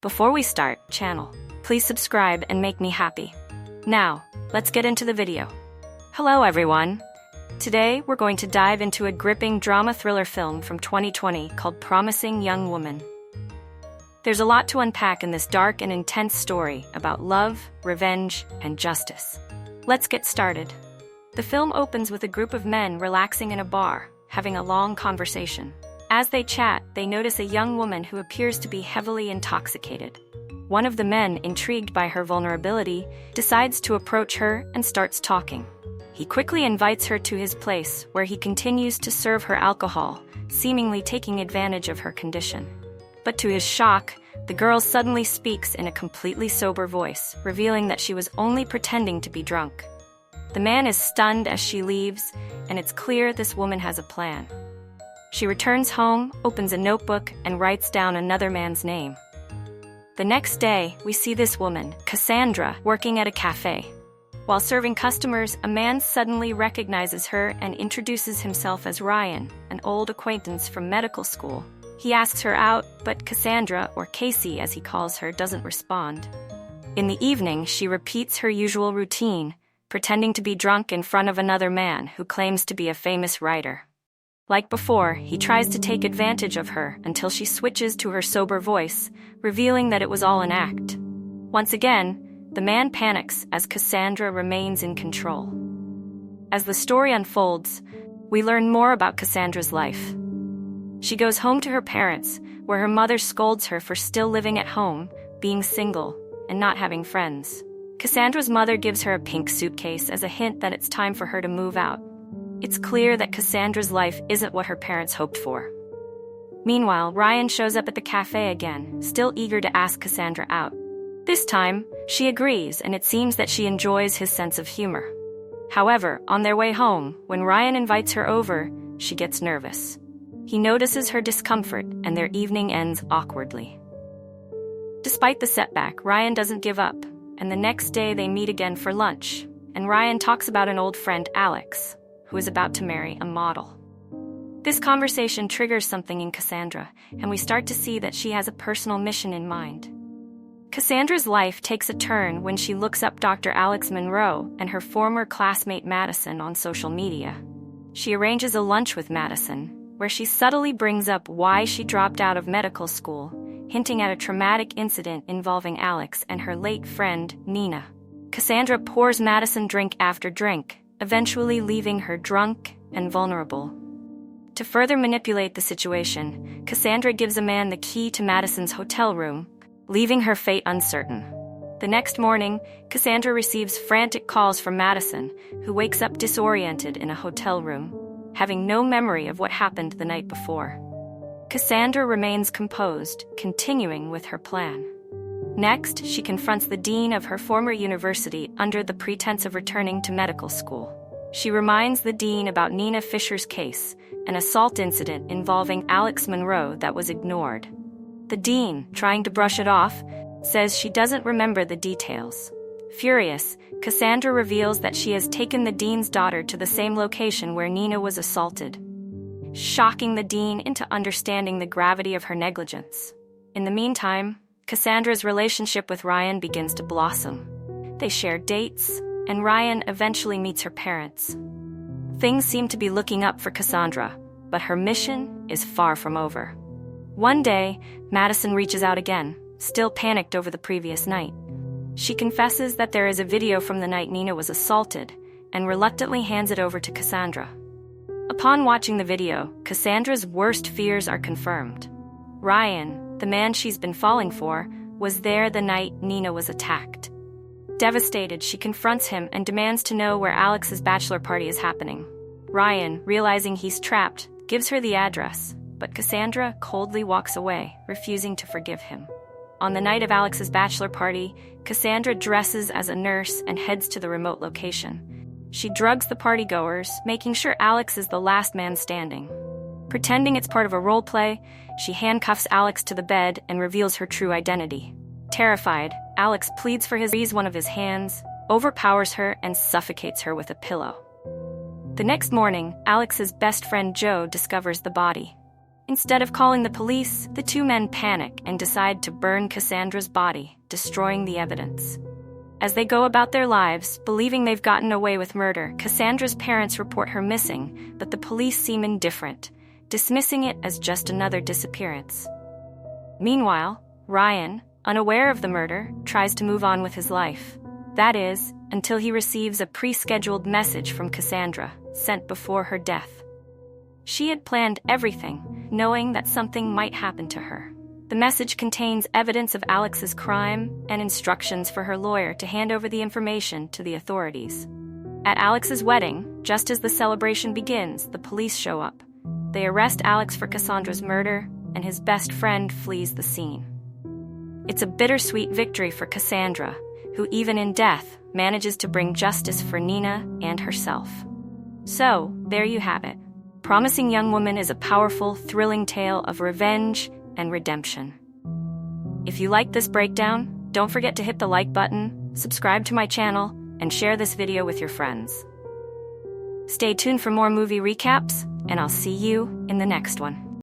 Before we start, channel, please subscribe and make me happy. Now, let's get into the video. Hello everyone. Today, we're going to dive into a gripping drama thriller film from 2020 called Promising Young Woman. There's a lot to unpack in this dark and intense story about love, revenge, and justice. Let's get started. The film opens with a group of men relaxing in a bar, having a long conversation. As they chat, they notice a young woman who appears to be heavily intoxicated. One of the men, intrigued by her vulnerability, decides to approach her and starts talking. He quickly invites her to his place, where he continues to serve her alcohol, seemingly taking advantage of her condition. But to his shock, the girl suddenly speaks in a completely sober voice, revealing that she was only pretending to be drunk. The man is stunned as she leaves, and it's clear this woman has a plan. She returns home, opens a notebook, and writes down another man's name. The next day, we see this woman, Cassandra, working at a cafe. While serving customers, a man suddenly recognizes her and introduces himself as Ryan, an old acquaintance from medical school. He asks her out, but Cassandra, or Casey as he calls her, doesn't respond. In the evening, she repeats her usual routine, pretending to be drunk in front of another man who claims to be a famous writer. Like before, he tries to take advantage of her until she switches to her sober voice, revealing that it was all an act. Once again, the man panics as Cassandra remains in control. As the story unfolds, we learn more about Cassandra's life. She goes home to her parents, where her mother scolds her for still living at home, being single, and not having friends. Cassandra's mother gives her a pink suitcase as a hint that it's time for her to move out. It's clear that Cassandra's life isn't what her parents hoped for. Meanwhile, Ryan shows up at the cafe again, still eager to ask Cassandra out. This time, she agrees, and it seems that she enjoys his sense of humor. However, on their way home, when Ryan invites her over, she gets nervous. He notices her discomfort, and their evening ends awkwardly. Despite the setback, Ryan doesn't give up, and the next day they meet again for lunch, and Ryan talks about an old friend, Alex, who is about to marry a model. This conversation triggers something in Cassandra, and we start to see that she has a personal mission in mind. Cassandra's life takes a turn when she looks up Dr. Alex Monroe and her former classmate Madison on social media. She arranges a lunch with Madison, where she subtly brings up why she dropped out of medical school, hinting at a traumatic incident involving Alex and her late friend, Nina. Cassandra pours Madison drink after drink, eventually leaving her drunk and vulnerable. To further manipulate the situation, Cassandra gives a man the key to Madison's hotel room, leaving her fate uncertain. The next morning, Cassandra receives frantic calls from Madison, who wakes up disoriented in a hotel room, having no memory of what happened the night before. Cassandra remains composed, continuing with her plan. Next, she confronts the dean of her former university under the pretense of returning to medical school. She reminds the dean about Nina Fisher's case, an assault incident involving Alex Monroe that was ignored. The dean, trying to brush it off, says she doesn't remember the details. Furious, Cassandra reveals that she has taken the dean's daughter to the same location where Nina was assaulted, shocking the dean into understanding the gravity of her negligence. In the meantime, Cassandra's relationship with Ryan begins to blossom. They share dates, and Ryan eventually meets her parents. Things seem to be looking up for Cassandra, but her mission is far from over. One day, Madison reaches out again, still panicked over the previous night. She confesses that there is a video from the night Nina was assaulted, and reluctantly hands it over to Cassandra. Upon watching the video, Cassandra's worst fears are confirmed. Ryan, the man she's been falling for, was there the night Nina was attacked. Devastated, she confronts him and demands to know where Alex's bachelor party is happening. Ryan, realizing he's trapped, gives her the address, but Cassandra coldly walks away, refusing to forgive him. On the night of Alex's bachelor party, Cassandra dresses as a nurse and heads to the remote location. She drugs the partygoers, making sure Alex is the last man standing. Pretending it's part of a role play, she handcuffs Alex to the bed and reveals her true identity. Terrified, Alex pleads for his freeze one of his hands, overpowers her, and suffocates her with a pillow. The next morning, Alex's best friend Joe discovers the body. Instead of calling the police, the two men panic and decide to burn Cassandra's body, destroying the evidence. As they go about their lives, believing they've gotten away with murder, Cassandra's parents report her missing, but the police seem indifferent, dismissing it as just another disappearance. Meanwhile, Ryan, unaware of the murder, tries to move on with his life. That is, until he receives a pre-scheduled message from Cassandra, sent before her death. She had planned everything, knowing that something might happen to her. The message contains evidence of Alex's crime and instructions for her lawyer to hand over the information to the authorities. At Alex's wedding, just as the celebration begins, the police show up. They arrest Alex for Cassandra's murder, and his best friend flees the scene. It's a bittersweet victory for Cassandra, who even in death manages to bring justice for Nina and herself. So, there you have it. Promising Young Woman is a powerful, thrilling tale of revenge and redemption. If you liked this breakdown, don't forget to hit the like button, subscribe to my channel, and share this video with your friends. Stay tuned for more movie recaps, and I'll see you in the next one.